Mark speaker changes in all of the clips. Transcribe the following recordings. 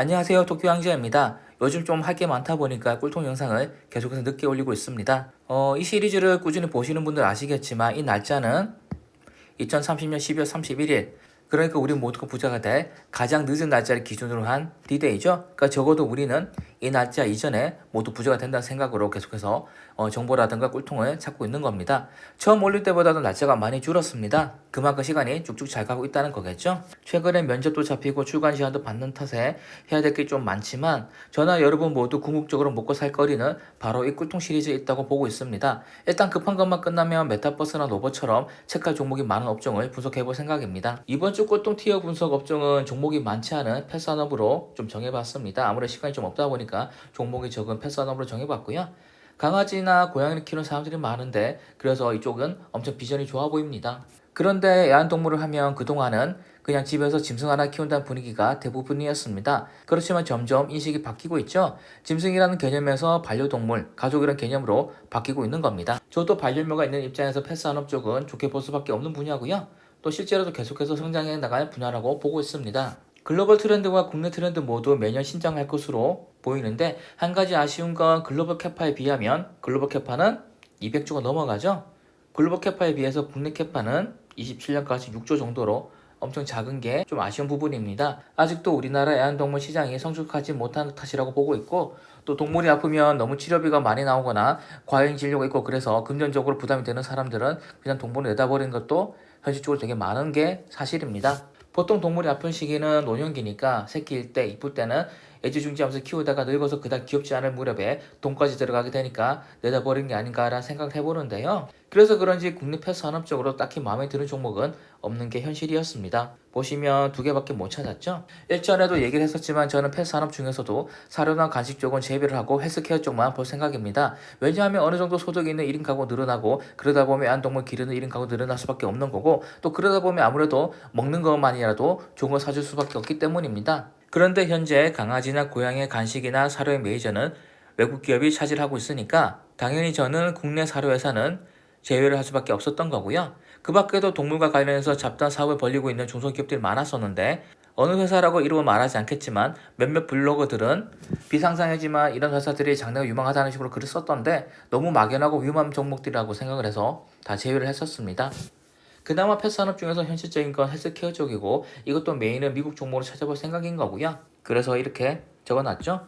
Speaker 1: 안녕하세요. 도쿄 황제입니다. 요즘 좀 할 게 많다 보니까 꿀통 영상을 계속해서 늦게 올리고 있습니다. 이 시리즈를 꾸준히 보시는 분들 아시겠지만 이 날짜는 2030년 12월 31일, 그러니까 우리 모두가 부자가 될 가장 늦은 날짜를 기준으로 한 D-Day죠. 그러니까 적어도 우리는 이 날짜 이전에 모두 부자가 된다는 생각으로 계속해서 정보라든가 꿀통을 찾고 있는 겁니다. 처음 올릴 때보다도 날짜가 많이 줄었습니다. 그만큼 시간이 쭉쭉 잘 가고 있다는 거겠죠. 최근에 면접도 잡히고 출간 시간도 받는 탓에 해야 될 게 좀 많지만 저나 여러분 모두 궁극적으로 먹고 살 거리는 바로 이 꿀통 시리즈에 있다고 보고 있습니다. 일단 급한 것만 끝나면 메타버스나 로봇처럼 체크할 종목이 많은 업종을 분석해 볼 생각입니다. 이번 주 꿀통 티어 분석 업종은 종목이 많지 않은 패스산업으로 좀 정해봤습니다. 아무래도 시간이 좀 없다 보니까 종목이 적은 패스산업으로 정해봤고요. 강아지나 고양이를 키우는 사람들이 많은데 그래서 이쪽은 엄청 비전이 좋아 보입니다. 그런데 애완동물을 하면 그동안은 그냥 집에서 짐승 하나 키운다는 분위기가 대부분이었습니다. 그렇지만 점점 인식이 바뀌고 있죠. 짐승이라는 개념에서 반려동물, 가족이라는 개념으로 바뀌고 있는 겁니다. 저도 반려묘가 있는 입장에서 펫산업 쪽은 좋게 볼 수밖에 없는 분야고요. 또 실제로도 계속해서 성장해 나갈 분야라고 보고 있습니다. 글로벌 트렌드와 국내 트렌드 모두 매년 신장할 것으로 보이는데 한 가지 아쉬운 건 글로벌 캐파에 비하면 글로벌 캐파는 200조가 넘어가죠. 글로벌 캐파에 비해서 국내 캐파는 27년까지 6조 정도로 엄청 작은 게 좀 아쉬운 부분입니다. 아직도 우리나라 애완동물 시장이 성숙하지 못한 탓이라고 보고 있고 또 동물이 아프면 너무 치료비가 많이 나오거나 과잉 진료가 있고 그래서 금전적으로 부담이 되는 사람들은 그냥 동물을 내다버리는 것도 현실적으로 되게 많은 게 사실입니다. 보통 동물이 아픈 시기는 노년기니까 새끼일 때 이쁠 때는 애지중지하면서 키우다가 늙어서 그닥 귀엽지 않을 무렵에 돈까지 들어가게 되니까 내다버린 게 아닌가라는 생각을 해보는데요. 그래서 그런지 국내 펫 산업적으로 딱히 마음에 드는 종목은 없는 게 현실이었습니다. 보시면 두 개밖에 못 찾았죠? 일전에도 얘기를 했었지만 저는 펫 산업 중에서도 사료나 간식 쪽은 제외를 하고 헬스케어 쪽만 볼 생각입니다. 왜냐하면 어느 정도 소득이 있는 1인 가구 늘어나고 그러다 보면 애완동물 기르는 1인 가구 늘어날 수밖에 없는 거고 또 그러다 보면 아무래도 먹는 것만이라도 좋은 거 사줄 수밖에 없기 때문입니다. 그런데 현재 강아지나 고양이의 간식이나 사료의 메이저는 외국 기업이 차지하고 있으니까 당연히 저는 국내 사료 회사는 제외를 할 수밖에 없었던 거고요. 그 밖에도 동물과 관련해서 잡다한 사업을 벌이고 있는 중소기업들이 많았었는데 어느 회사라고 이름은 말하지 않겠지만 몇몇 블로거들은 비상상이지만 이런 회사들이 장래가 유망하다는 식으로 글을 썼던데 너무 막연하고 위험한 종목들이라고 생각을 해서 다 제외를 했었습니다. 그나마 펫산업 중에서 현실적인 건 헬스케어 쪽이고 이것도 메인은 미국 종목으로 찾아볼 생각인 거고요. 그래서 이렇게 적어놨죠.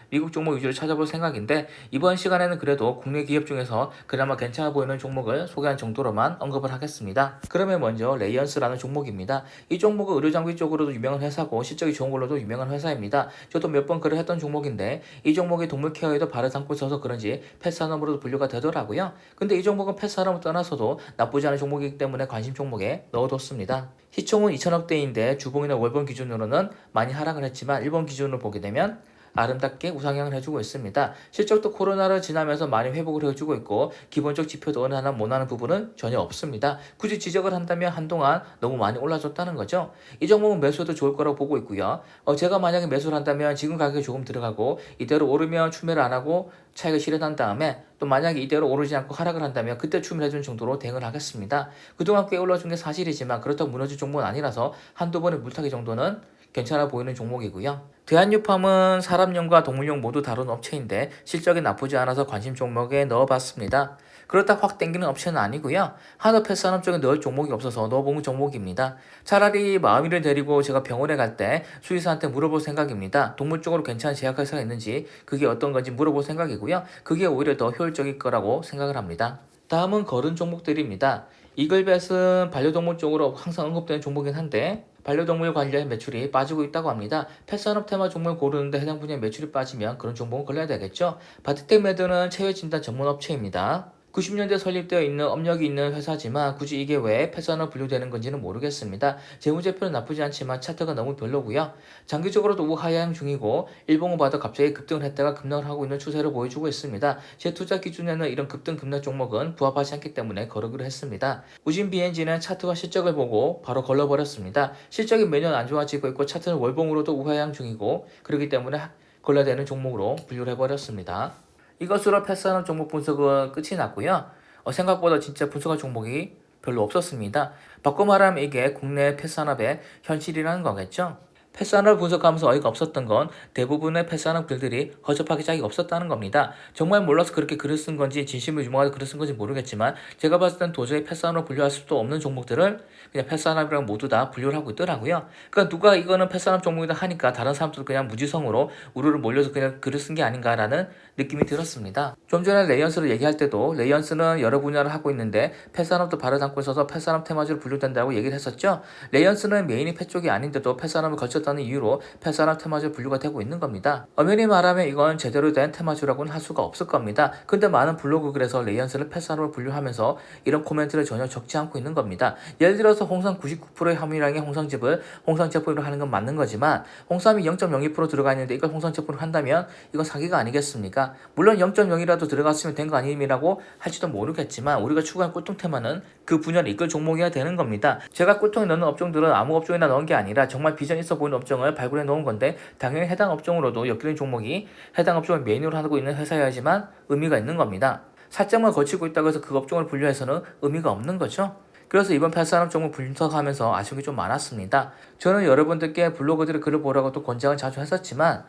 Speaker 1: 미국 종목 위주로 찾아볼 생각인데 이번 시간에는 그래도 국내 기업 중에서 그나마 괜찮아 보이는 종목을 소개한 정도로만 언급을 하겠습니다. 그러면 먼저 레이언스라는 종목입니다. 이 종목은 의료장비 쪽으로도 유명한 회사고 실적이 좋은 걸로도 유명한 회사입니다. 저도 몇 번 글을 했던 종목인데 이 종목이 동물 케어에도 발을 담고 있어서 그런지 펫산업으로도 분류가 되더라고요. 근데 이 종목은 펫산업을 떠나서도 나쁘지 않은 종목이기 때문에 관심 종목에 넣어뒀습니다. 시총은 2천억대인데 주봉이나 월봉 기준으로는 많이 하락을 했지만 일본 기준으로 보게 되면 아름답게 우상향을 해주고 있습니다. 실적도 코로나를 지나면서 많이 회복을 해주고 있고 기본적 지표도 어느 하나 못하는 부분은 전혀 없습니다. 굳이 지적을 한다면 한동안 너무 많이 올라줬다는 거죠. 이 종목은 매수해도 좋을 거라고 보고 있고요. 제가 만약에 매수를 한다면 지금 가격이 조금 들어가고 이대로 오르면 추매를 안 하고 차익을 실현한 다음에 또 만약에 이대로 오르지 않고 하락을 한다면 그때 추매를 해주는 정도로 대응을 하겠습니다. 그동안 꽤 올라준 게 사실이지만 그렇다고 무너질 종목은 아니라서 한두 번의 물타기 정도는 괜찮아 보이는 종목이고요. 대한유팜은 사람용과 동물용 모두 다룬 업체인데 실적이 나쁘지 않아서 관심 종목에 넣어봤습니다. 그렇다 확 땡기는 업체는 아니고요. 한우펫산업 쪽에 넣을 종목이 없어서 넣어본 종목입니다. 차라리 마음이를 데리고 제가 병원에 갈 때 수의사한테 물어볼 생각입니다. 동물 쪽으로 괜찮은 제약회사가 있는지 그게 어떤 건지 물어볼 생각이고요. 그게 오히려 더 효율적일 거라고 생각을 합니다. 다음은 거른 종목들입니다. 이글벳은 반려동물 쪽으로 항상 언급되는 종목이긴 한데 반려동물 관련 매출이 빠지고 있다고 합니다. 펫산업 테마 종목을 고르는데 해당 분야의 매출이 빠지면 그런 종목은 걸려야 되겠죠. 바티텍메드는 체외진단 전문 업체입니다. 90년대 설립되어 있는 업력이 있는 회사지만 굳이 이게 왜 펫산업 분류되는 건지는 모르겠습니다. 재무제표는 나쁘지 않지만 차트가 너무 별로고요. 장기적으로도 우하향 중이고 일봉을 봐도 갑자기 급등을 했다가 급락을 하고 있는 추세를 보여주고 있습니다. 제 투자 기준에는 이런 급등 급락 종목은 부합하지 않기 때문에 거르기로 했습니다. 우진 BNG는 차트와 실적을 보고 바로 걸러버렸습니다. 실적이 매년 안 좋아지고 있고 차트는 월봉으로도 우하향 중이고 그렇기 때문에 걸러야 되는 종목으로 분류를 해버렸습니다. 이것으로 펫산업 종목 분석은 끝이 났고요. 생각보다 진짜 분석할 종목이 별로 없었습니다. 바꿔 말하면 이게 국내 펫산업의 현실이라는 거겠죠. 패스안을 분석하면서 어이가 없었던 건 대부분의 패스안업 글들이 허접하게 짝이 없었다는 겁니다. 정말 몰라서 그렇게 글을 쓴 건지 진심을 유머하게 글을 쓴 건지 모르겠지만 제가 봤을 땐 도저히 패스안으로 분류할 수도 없는 종목들을 그냥 패스안업이라고 모두 다 분류를 하고 있더라고요. 그러니까 누가 이거는 패스안업 종목이다 하니까 다른 사람들도 그냥 무지성으로 우르르 몰려서 그냥 글을 쓴 게 아닌가라는 느낌이 들었습니다. 좀 전에 레이언스를 얘기할 때도 레이언스는 여러 분야를 하고 있는데 패스안업도 발을 담고 있어서 패스안업 테마주로 분류된다고 얘기를 했었죠. 레이언스는 메인이 패 쪽이 아닌데도 패스안업을 거쳤다는 이유로 패스안업 테마주로 분류가 되고 있는 겁니다. 엄연히 말하면 이건 제대로 된 테마주라고는 할 수가 없을 겁니다. 근데 많은 블로그글에서 레이언스를 패스안업으로 분류하면서 이런 코멘트를 전혀 적지 않고 있는 겁니다. 예를 들어서 홍삼 99%의 함유량의 홍삼즙을 홍삼 제품으로 하는 건 맞는 거지만 홍삼이 0.02% 들어가 있는데 이걸 홍삼 제품으로 한다면 이건 사기가 아니겠습니까? 물론 0.0이라도 들어갔으면 된 거 아님이라고 할지도 모르겠지만 우리가 추구한 꿀통 테마는 그 분야를 이끌 종목이어야 되는 겁니다. 제가 꿀통에 넣는 업종들은 아무 업종이나 넣은 게 아니라 정말 비전 있어 보이는 업종을 발굴해 놓은 건데 당연히 해당 업종으로도 엮이는 종목이 해당 업종을 메인으로 하고 있는 회사여야지만 의미가 있는 겁니다. 사점을 거치고 있다고 해서 그 업종을 분류해서는 의미가 없는 거죠. 그래서 이번 패스안업 종목 분석하면서 아쉬운 게 좀 많았습니다. 저는 여러분들께 블로거들의 글을 보라고 또 권장을 자주 했었지만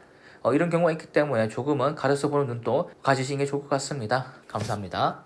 Speaker 1: 이런 경우가 있기 때문에 조금은 가려서 보는 눈도 가지시는 게 좋을 것 같습니다. 감사합니다.